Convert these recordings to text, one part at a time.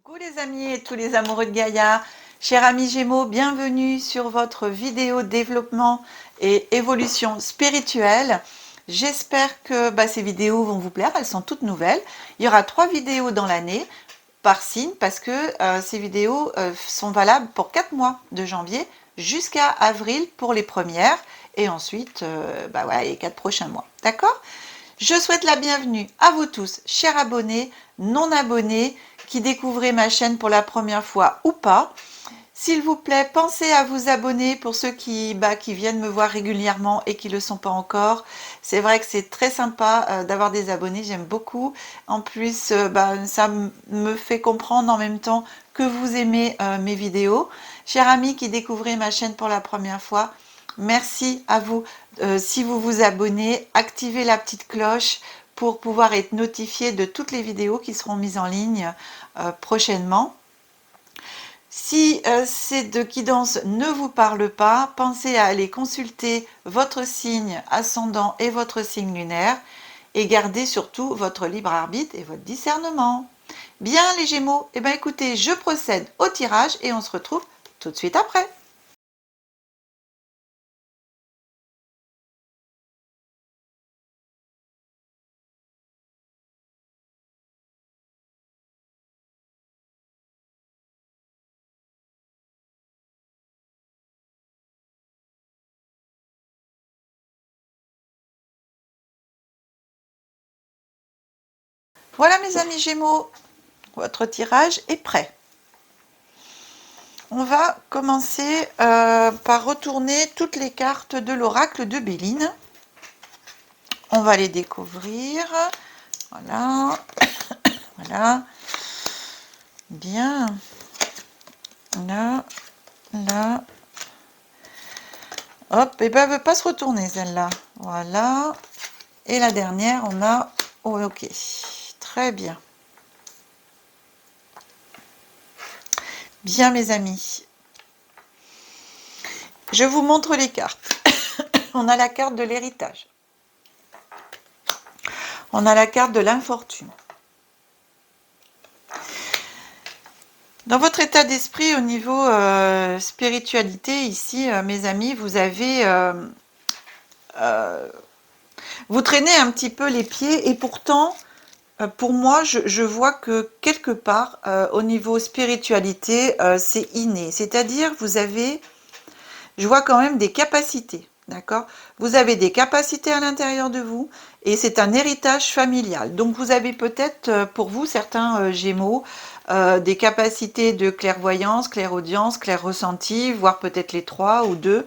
Coucou les amis et tous les amoureux de Gaïa, chers amis Gémeaux, bienvenue sur votre vidéo développement et évolution spirituelle. J'espère que ces vidéos vont vous plaire, elles sont toutes nouvelles. Il y aura 3 vidéos dans l'année par signe parce que ces vidéos sont valables pour 4 mois de janvier jusqu'à avril pour les premières et ensuite les 4 prochains mois. D'accord ? Je souhaite la bienvenue à vous tous, chers abonnés, non abonnés, qui découvrez ma chaîne pour la première fois ou pas. S'il vous plaît, pensez à vous abonner pour ceux qui viennent me voir régulièrement et qui ne le sont pas encore. C'est vrai que c'est très sympa d'avoir des abonnés, j'aime beaucoup. En plus, ça me fait comprendre en même temps que vous aimez mes vidéos. Chers amis qui découvrez ma chaîne pour la première fois, merci à vous. Si vous vous abonnez, activez la petite cloche pour pouvoir être notifié de toutes les vidéos qui seront mises en ligne prochainement. Si ces deux guidances ne vous parlent pas, pensez à aller consulter votre signe ascendant et votre signe lunaire et gardez surtout votre libre arbitre et votre discernement. Bien les Gémeaux, écoutez, je procède au tirage et on se retrouve tout de suite après. Voilà mes amis Gémeaux, votre tirage est prêt. On va commencer par retourner toutes les cartes de l'oracle de Béline. On va les découvrir. Voilà. Voilà. Bien. Là. Là. Hop. Et elle ne veut pas se retourner celle-là. Voilà. Et la dernière, on a... Oh, ok. Très bien. Bien mes amis. Je vous montre les cartes. On a la carte de l'héritage. On a la carte de l'infortune. Dans votre état d'esprit au niveau spiritualité, ici, mes amis, vous avez... vous traînez un petit peu les pieds et pourtant, pour moi, je vois que quelque part, au niveau spiritualité, c'est inné. C'est-à-dire, vous avez... Je vois quand même des capacités, d'accord? Vous avez des capacités à l'intérieur de vous et c'est un héritage familial. Donc, vous avez peut-être, pour vous, certains Gémeaux, des capacités de clairvoyance, clairaudience, clair-ressenti, voire peut-être les 3 ou 2,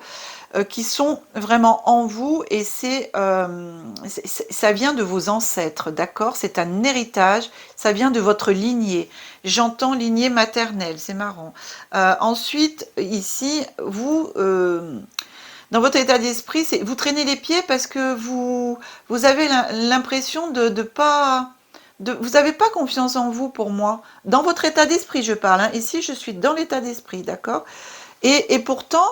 qui sont vraiment en vous et ça vient de vos ancêtres, d'accord? C'est un héritage, ça vient de votre lignée. J'entends lignée maternelle, c'est marrant. Ensuite, ici, vous... dans votre état d'esprit, vous traînez les pieds parce que vous avez l'impression de pas... vous n'avez pas confiance en vous pour moi. Dans votre état d'esprit, je parle. Hein. Ici, je suis dans l'état d'esprit, d'accord? Et pourtant,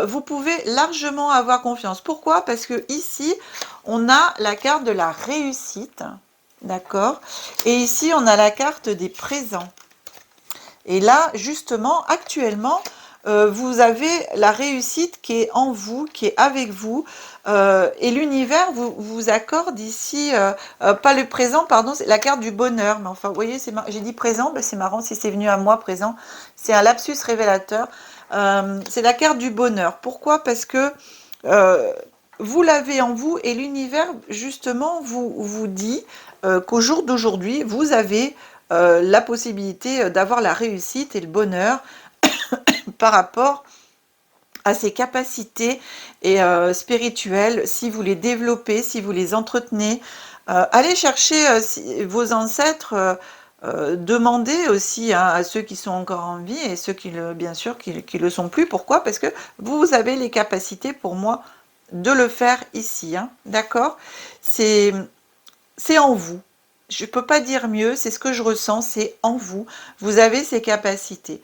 vous pouvez largement avoir confiance. Pourquoi? Parce que ici, on a la carte de la réussite, d'accord? Et ici, on a la carte des présents. Et là, justement, actuellement, vous avez la réussite qui est en vous, qui est avec vous, et l'univers vous accorde ici, pas le présent, pardon, c'est la carte du bonheur, mais enfin, vous voyez, j'ai dit présent, c'est marrant si c'est venu à moi, présent, c'est un lapsus révélateur, c'est la carte du bonheur. Pourquoi? Parce que vous l'avez en vous, et l'univers, justement, vous dit qu'au jour d'aujourd'hui, vous avez la possibilité d'avoir la réussite et le bonheur par rapport à ses capacités et spirituelles, si vous les développez, si vous les entretenez. Allez chercher vos ancêtres, demandez aussi hein, à ceux qui sont encore en vie et ceux qui, bien sûr, qui le sont plus. Pourquoi? Parce que vous avez les capacités pour moi de le faire ici. Hein, d'accord? C'est en vous. Je ne peux pas dire mieux, c'est ce que je ressens, c'est en vous. Vous avez ces capacités.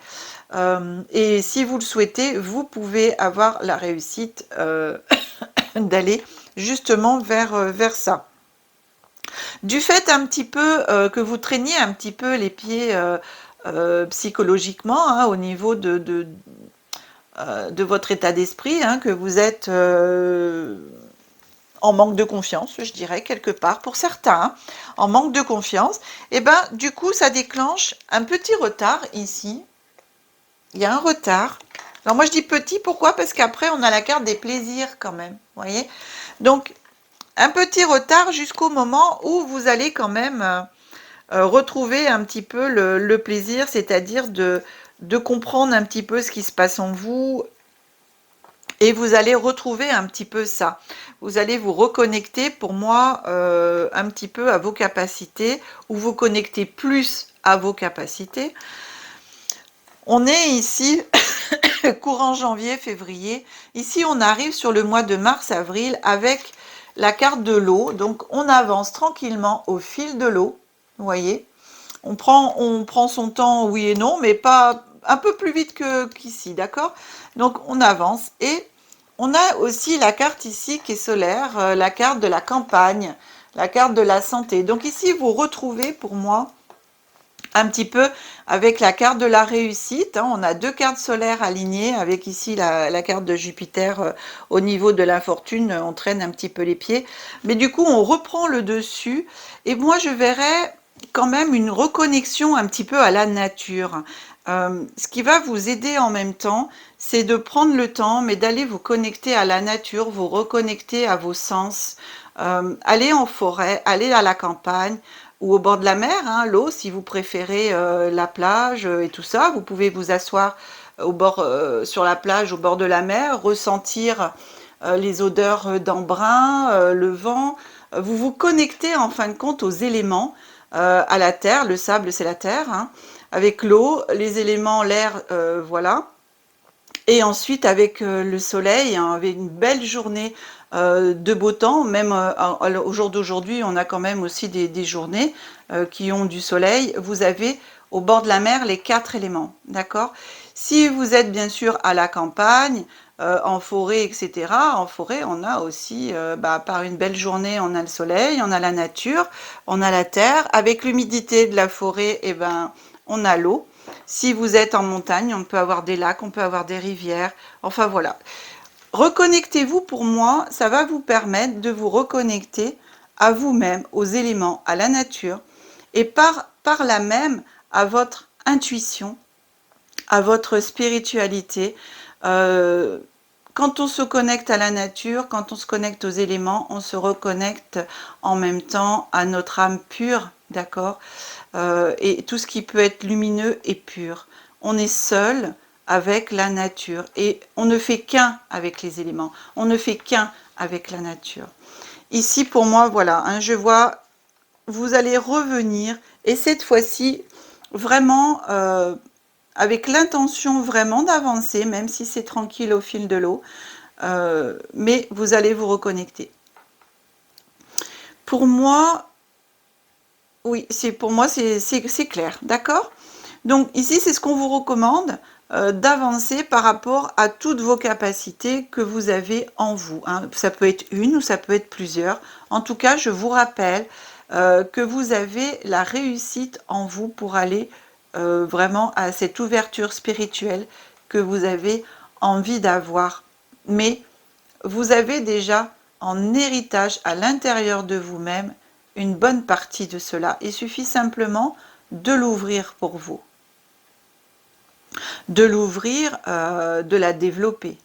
Et si vous le souhaitez, vous pouvez avoir la réussite d'aller justement vers ça. Du fait un petit peu que vous traîniez un petit peu les pieds psychologiquement, hein, au niveau de votre état d'esprit, hein, que vous êtes en manque de confiance, je dirais, quelque part, pour certains, hein, en manque de confiance, et ben du coup, ça déclenche un petit retard ici. Il y a un retard. Alors moi, je dis petit, pourquoi? Parce qu'après, on a la carte des plaisirs quand même, vous voyez? Donc, un petit retard jusqu'au moment où vous allez quand même retrouver un petit peu le plaisir, c'est-à-dire de comprendre un petit peu ce qui se passe en vous, et vous allez retrouver un petit peu ça. Vous allez vous reconnecter, pour moi, un petit peu à vos capacités, ou vous connecter plus à vos capacités. On est ici, courant janvier, février. Ici, on arrive sur le mois de mars-avril avec la carte de l'eau. Donc, on avance tranquillement au fil de l'eau. Vous voyez, on prend son temps, oui et non, mais pas un peu plus vite qu'ici, d'accord? Donc, on avance et on a aussi la carte ici qui est solaire, la carte de la campagne, la carte de la santé. Donc ici, vous retrouvez pour moi un petit peu avec la carte de la réussite, hein. On a deux cartes solaires alignées avec ici la carte de Jupiter au niveau de l'infortune, on traîne un petit peu les pieds. Mais du coup, on reprend le dessus et moi, je verrais quand même une reconnexion un petit peu à la nature. Ce qui va vous aider en même temps, c'est de prendre le temps, mais d'aller vous connecter à la nature, vous reconnecter à vos sens, aller en forêt, aller à la campagne, ou au bord de la mer, hein, l'eau, si vous préférez la plage et tout ça. Vous pouvez vous asseoir au bord, sur la plage, au bord de la mer, ressentir les odeurs d'embrun, le vent. Vous vous connectez en fin de compte aux éléments, à la terre. Le sable, c'est la terre, hein, avec l'eau, les éléments, l'air, voilà. Et ensuite, avec le soleil, hein, avec une belle journée de beau temps, même au jour d'aujourd'hui, on a quand même aussi des journées qui ont du soleil. Vous avez au bord de la mer les 4 éléments, d'accord? Si vous êtes bien sûr à la campagne, en forêt, etc., en forêt, on a aussi, par une belle journée, on a le soleil, on a la nature, on a la terre. Avec l'humidité de la forêt, eh ben, on a l'eau. Si vous êtes en montagne, on peut avoir des lacs, on peut avoir des rivières, enfin voilà. Reconnectez-vous, pour moi, ça va vous permettre de vous reconnecter à vous-même, aux éléments, à la nature, et par là même à votre intuition, à votre spiritualité. Quand on se connecte à la nature, quand on se connecte aux éléments, on se reconnecte en même temps à notre âme pure, d'accord? Et tout ce qui peut être lumineux et pur. On est seul avec la nature et on ne fait qu'un avec les éléments, on ne fait qu'un avec la nature. Ici, pour moi, voilà, hein, je vois, vous allez revenir et cette fois-ci, vraiment, avec l'intention vraiment d'avancer, même si c'est tranquille au fil de l'eau, mais vous allez vous reconnecter. Pour moi, oui, pour moi, c'est clair, d'accord? Donc ici, c'est ce qu'on vous recommande, d'avancer par rapport à toutes vos capacités que vous avez en vous, hein. Ça peut être une ou ça peut être plusieurs. En tout cas, je vous rappelle que vous avez la réussite en vous pour aller vraiment à cette ouverture spirituelle que vous avez envie d'avoir. Mais vous avez déjà en héritage à l'intérieur de vous-même une bonne partie de cela. Il suffit simplement de l'ouvrir pour vous. De l'ouvrir, de la développer.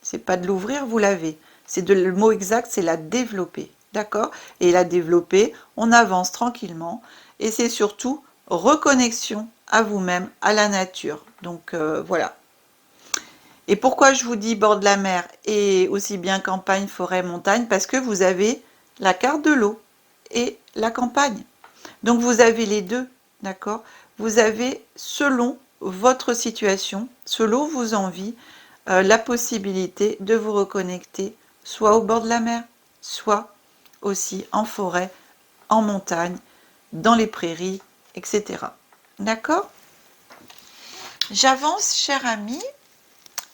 C'est pas de l'ouvrir, vous l'avez. Le mot exact, c'est la développer. D'accord? Et la développer, on avance tranquillement. Et c'est surtout reconnexion à vous-même, à la nature. Donc voilà. Et pourquoi je vous dis bord de la mer et aussi bien campagne, forêt, montagne? Parce que vous avez la carte de l'eau et la campagne. Donc vous avez les deux, d'accord? Vous avez, selon votre situation, selon vos envies, la possibilité de vous reconnecter soit au bord de la mer, soit aussi en forêt, en montagne, dans les prairies, etc. D'accord? J'avance, cher ami,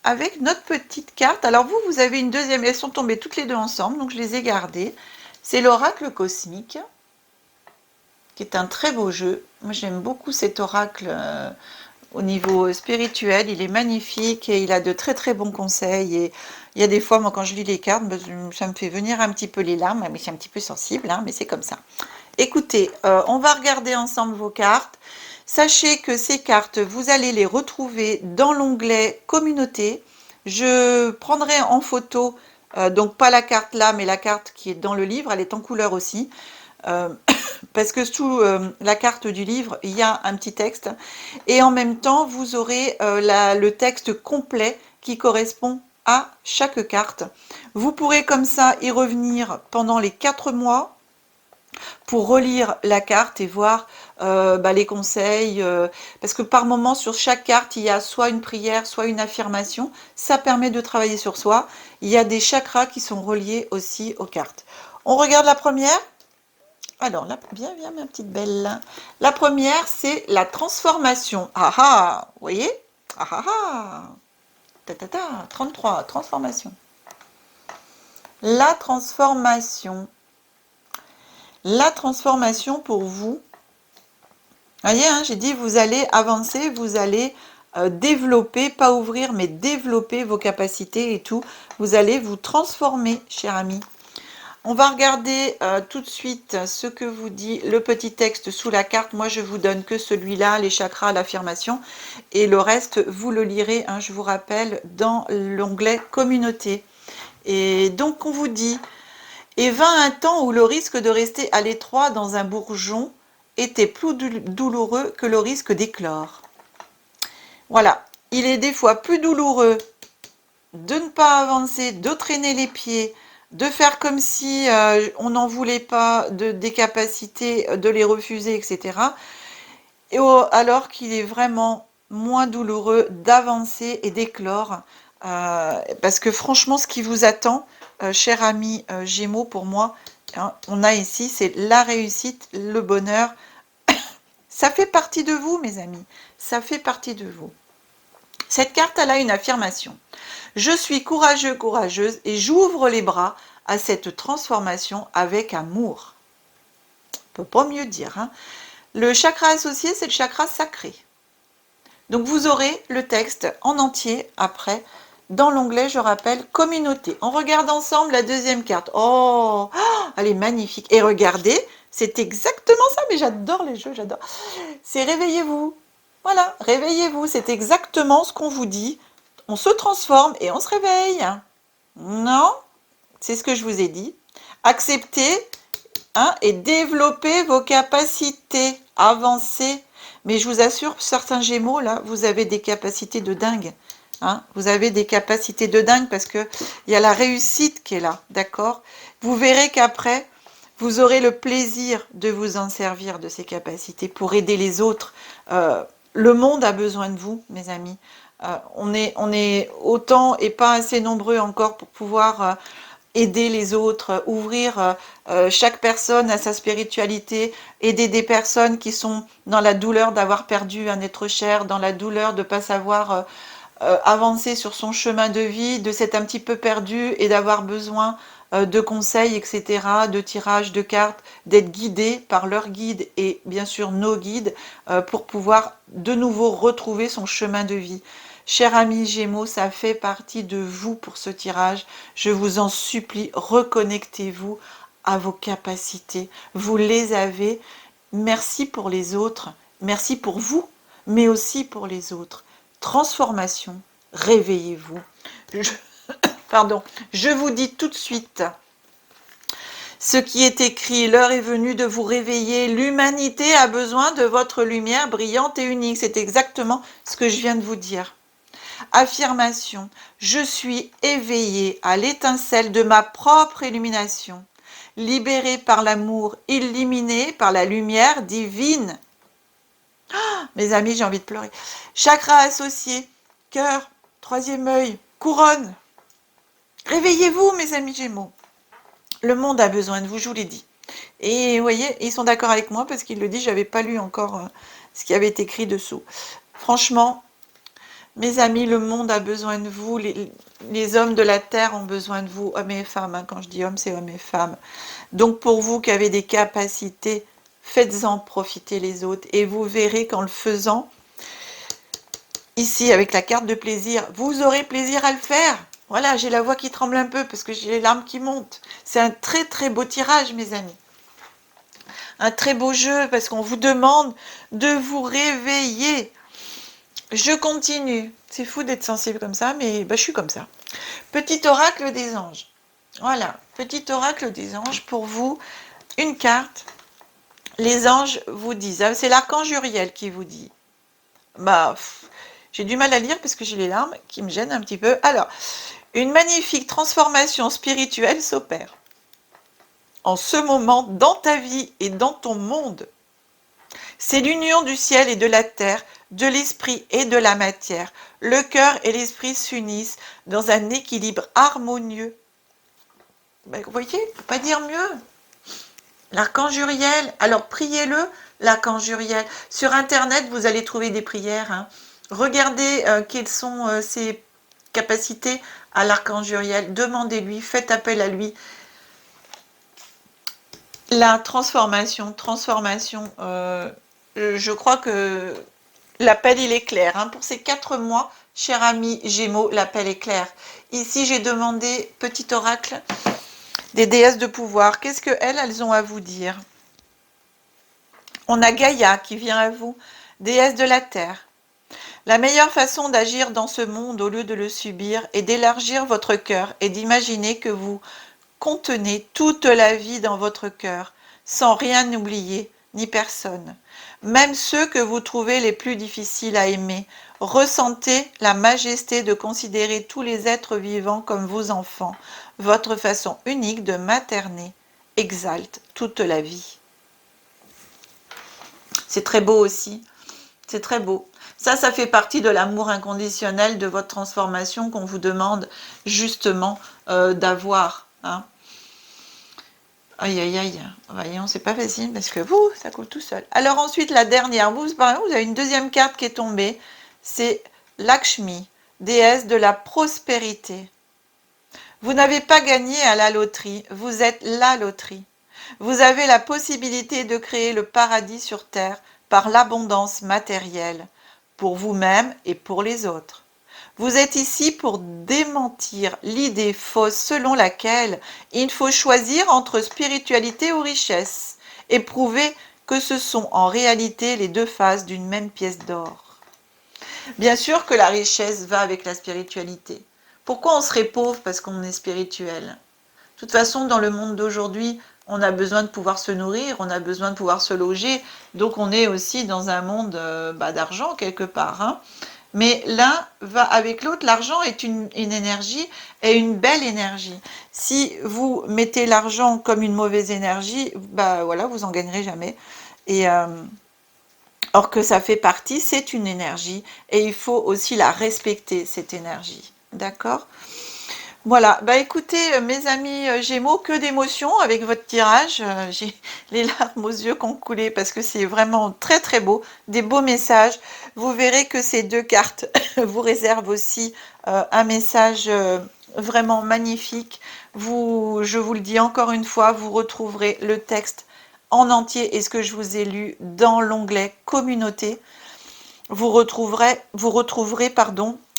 avec notre petite carte. Alors vous avez une deuxième, elles sont tombées toutes les deux ensemble, donc je les ai gardées. C'est l'oracle cosmique. qui est un très beau jeu. Moi, j'aime beaucoup cet oracle au niveau spirituel. Il est magnifique et il a de très très bons conseils. Et il y a des fois, moi, quand je lis les cartes, ben, ça me fait venir un petit peu les larmes, mais je suis un petit peu sensible, hein, mais c'est comme ça. Écoutez, on va regarder ensemble vos cartes. Sachez que ces cartes, vous allez les retrouver dans l'onglet communauté. Je prendrai en photo, donc pas la carte là, mais la carte qui est dans le livre, elle est en couleur aussi. Euh, parce que sous la carte du livre, il y a un petit texte. Et en même temps, vous aurez le texte complet qui correspond à chaque carte. Vous pourrez comme ça y revenir pendant les 4 mois pour relire la carte et voir les conseils, parce que par moment sur chaque carte il y a soit une prière, soit une affirmation. Ça permet de travailler sur soi. Il y a des chakras qui sont reliés aussi aux cartes. On regarde la première. Alors là, viens ma petite belle. La première, c'est la transformation. Ah ah, vous voyez? Ah ah ah. Ta ta ta, 33, transformation. La transformation. La transformation pour vous. Voyez, hein, j'ai dit vous allez avancer, vous allez développer, pas ouvrir, mais développer vos capacités et tout. Vous allez vous transformer, cher ami. On va regarder tout de suite ce que vous dit le petit texte sous la carte. Moi, je vous donne que celui-là, les chakras, l'affirmation. Et le reste, vous le lirez, hein, je vous rappelle, dans l'onglet communauté. Et donc, on vous dit... Et vint un temps où le risque de rester à l'étroit dans un bourgeon était plus douloureux que le risque d'éclore. Voilà, il est des fois plus douloureux de ne pas avancer, de traîner les pieds, de faire comme si on n'en voulait pas, des capacités, de les refuser, etc. Et alors qu'il est vraiment moins douloureux d'avancer et d'éclore. Parce que franchement, ce qui vous attend, cher ami Gémeaux, pour moi, hein, on a ici, c'est la réussite, le bonheur. Ça fait partie de vous, mes amis. Ça fait partie de vous. Cette carte, elle a une affirmation. Je suis courageux, courageuse, et j'ouvre les bras à cette transformation avec amour. On ne peut pas mieux dire. Hein. Le chakra associé, c'est le chakra sacré. Donc vous aurez le texte en entier après dans l'onglet, je rappelle, communauté. On regarde ensemble la deuxième carte. Oh, elle est magnifique. Et regardez, c'est exactement ça, mais j'adore les jeux, j'adore. C'est réveillez-vous. Voilà, réveillez-vous. C'est exactement ce qu'on vous dit. On se transforme et on se réveille. Non, c'est ce que je vous ai dit. Acceptez, hein, et développez vos capacités. Avancez. Mais je vous assure, certains Gémeaux, là, vous avez des capacités de dingue. Hein, vous avez des capacités de dingue parce qu'il y a la réussite qui est là, d'accord? Vous verrez qu'après, vous aurez le plaisir de vous en servir de ces capacités pour aider les autres. Le monde a besoin de vous, mes amis. On est autant et pas assez nombreux encore pour pouvoir aider les autres, ouvrir chaque personne à sa spiritualité, aider des personnes qui sont dans la douleur d'avoir perdu un être cher, dans la douleur de ne pas savoir avancer sur son chemin de vie, de s'être un petit peu perdu et d'avoir besoin de conseils, etc., de tirages de cartes, d'être guidé par leurs guides et bien sûr nos guides pour pouvoir de nouveau retrouver son chemin de vie. Cher ami Gémeaux, ça fait partie de vous pour ce tirage. Je vous en supplie, reconnectez-vous à vos capacités. Vous les avez. Merci pour les autres. Merci pour vous, mais aussi pour les autres. Transformation, réveillez-vous. Pardon, je vous dis tout de suite ce qui est écrit. L'heure est venue de vous réveiller. L'humanité a besoin de votre lumière brillante et unique. C'est exactement ce que je viens de vous dire. Affirmation, je suis éveillée à l'étincelle de ma propre illumination, libérée par l'amour, illuminée par la lumière divine. Oh, mes amis, j'ai envie de pleurer. Chakra associé, cœur, troisième œil, couronne. Réveillez-vous, mes amis Gémeaux. Le monde a besoin de vous, je vous l'ai dit. Et vous voyez, ils sont d'accord avec moi parce qu'ils le disent, je n'avais pas lu encore ce qui avait été écrit dessous. Franchement, mes amis, le monde a besoin de vous, les hommes de la terre ont besoin de vous, hommes et femmes, hein. Quand je dis hommes, c'est hommes et femmes. Donc pour vous qui avez des capacités faites-en profiter les autres et vous verrez qu'en le faisant, ici avec la carte de plaisir, vous aurez plaisir à le faire. Voilà, j'ai la voix qui tremble un peu parce que j'ai les larmes qui montent. C'est un très très beau tirage, mes amis. Un très beau jeu parce qu'on vous demande de vous réveiller. Je continue. C'est fou d'être sensible comme ça, mais bah, je suis comme ça. Petit oracle des anges. Voilà, petit oracle des anges pour vous. Une carte. Les anges vous disent, c'est l'archange Uriel qui vous dit. Bah, j'ai du mal à lire parce que j'ai les larmes qui me gênent un petit peu. Alors, une magnifique transformation spirituelle s'opère en ce moment dans ta vie et dans ton monde. C'est l'union du ciel et de la terre, de l'esprit et de la matière. Le cœur et l'esprit s'unissent dans un équilibre harmonieux. Ben, vous voyez, on ne peut pas dire mieux. L'archange Uriel, alors priez-le, l'archange Uriel. Sur Internet, vous allez trouver des prières. Hein. Regardez quelles sont ses capacités à l'archange Uriel. Demandez-lui, faites appel à lui. La transformation, je crois que l'appel, il est clair. Hein. Pour ces 4 mois, cher ami Gémeaux, l'appel est clair. Ici, j'ai demandé, petit oracle, des déesses de pouvoir. Qu'est-ce qu'elles ont à vous dire? On a Gaïa qui vient à vous, déesse de la terre. La meilleure façon d'agir dans ce monde au lieu de le subir est d'élargir votre cœur et d'imaginer que vous contenez toute la vie dans votre cœur, sans rien oublier, ni personne. Même ceux que vous trouvez les plus difficiles à aimer, ressentez la majesté de considérer tous les êtres vivants comme vos enfants. Votre façon unique de materner exalte toute la vie. C'est très beau aussi. C'est très beau. Ça fait partie de l'amour inconditionnel de votre transformation qu'on vous demande justement d'avoir. Hein. Aïe, aïe, aïe. Voyons, c'est pas facile parce que ça coule tout seul. Alors ensuite, la dernière, vous avez une deuxième carte qui est tombée. C'est Lakshmi, déesse de la prospérité. Vous n'avez pas gagné à la loterie, vous êtes la loterie. Vous avez la possibilité de créer le paradis sur terre par l'abondance matérielle, pour vous-même et pour les autres. Vous êtes ici pour démentir l'idée fausse selon laquelle il faut choisir entre spiritualité ou richesse et prouver que ce sont en réalité les deux faces d'une même pièce d'or. Bien sûr que la richesse va avec la spiritualité. Pourquoi on serait pauvre parce qu'on est spirituel? De toute façon, dans le monde d'aujourd'hui, on a besoin de pouvoir se nourrir, on a besoin de pouvoir se loger, donc on est aussi dans un monde d'argent quelque part. Hein. Mais l'un va avec l'autre. L'argent est une énergie et une belle énergie. Si vous mettez l'argent comme une mauvaise énergie, voilà, vous en gagnerez jamais. Et or que ça fait partie, c'est une énergie et il faut aussi la respecter, cette énergie. D'accord ? Voilà, écoutez, mes amis Gémeaux, que d'émotions avec votre tirage. J'ai les larmes aux yeux qui ont coulé parce que c'est vraiment très très beau, des beaux messages. Vous verrez que ces 2 cartes vous réservent aussi un message vraiment magnifique. Je vous le dis encore une fois, vous retrouverez le texte en entier et ce que je vous ai lu dans l'onglet communauté. Vous retrouverez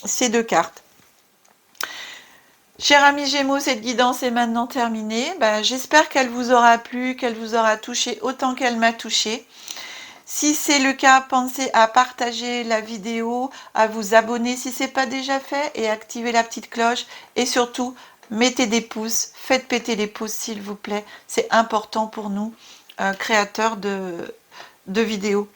ces 2 cartes. Chers amis Gémeaux, cette guidance est maintenant terminée. J'espère qu'elle vous aura plu, qu'elle vous aura touché autant qu'elle m'a touché. Si c'est le cas, pensez à partager la vidéo, à vous abonner si ce n'est pas déjà fait et activer la petite cloche. Et surtout, mettez des pouces, faites péter les pouces s'il vous plaît. C'est important pour nous, créateurs de vidéos.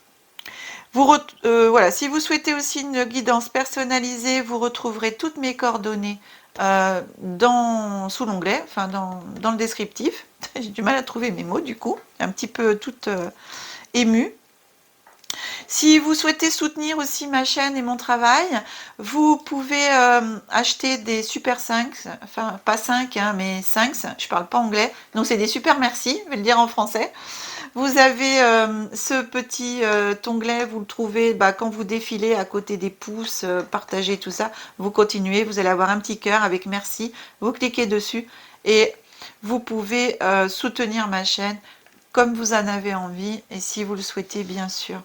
Voilà, si vous souhaitez aussi une guidance personnalisée, vous retrouverez toutes mes coordonnées sous l'onglet, dans le descriptif. J'ai du mal à trouver mes mots du coup, un petit peu toute émue. Si vous souhaitez soutenir aussi ma chaîne et mon travail, vous pouvez acheter des super 5, enfin pas 5, hein, mais 5, je parle pas anglais, donc c'est des super merci, je vais le dire en français. Vous avez ce petit onglet, vous le trouvez quand vous défilez à côté des pouces, partagez tout ça, vous continuez, vous allez avoir un petit cœur avec merci, vous cliquez dessus et vous pouvez soutenir ma chaîne comme vous en avez envie et si vous le souhaitez, bien sûr.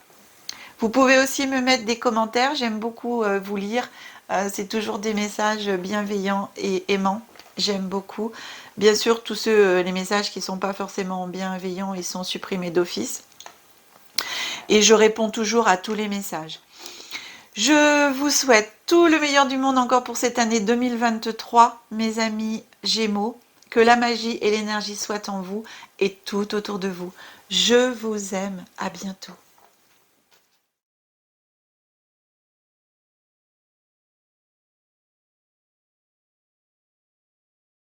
Vous pouvez aussi me mettre des commentaires, j'aime beaucoup vous lire. C'est toujours des messages bienveillants et aimants. J'aime beaucoup. Bien sûr, tous ceux, les messages qui ne sont pas forcément bienveillants, ils sont supprimés d'office. Et je réponds toujours à tous les messages. Je vous souhaite tout le meilleur du monde encore pour cette année 2023, mes amis Gémeaux. Que la magie et l'énergie soient en vous et tout autour de vous. Je vous aime. À bientôt.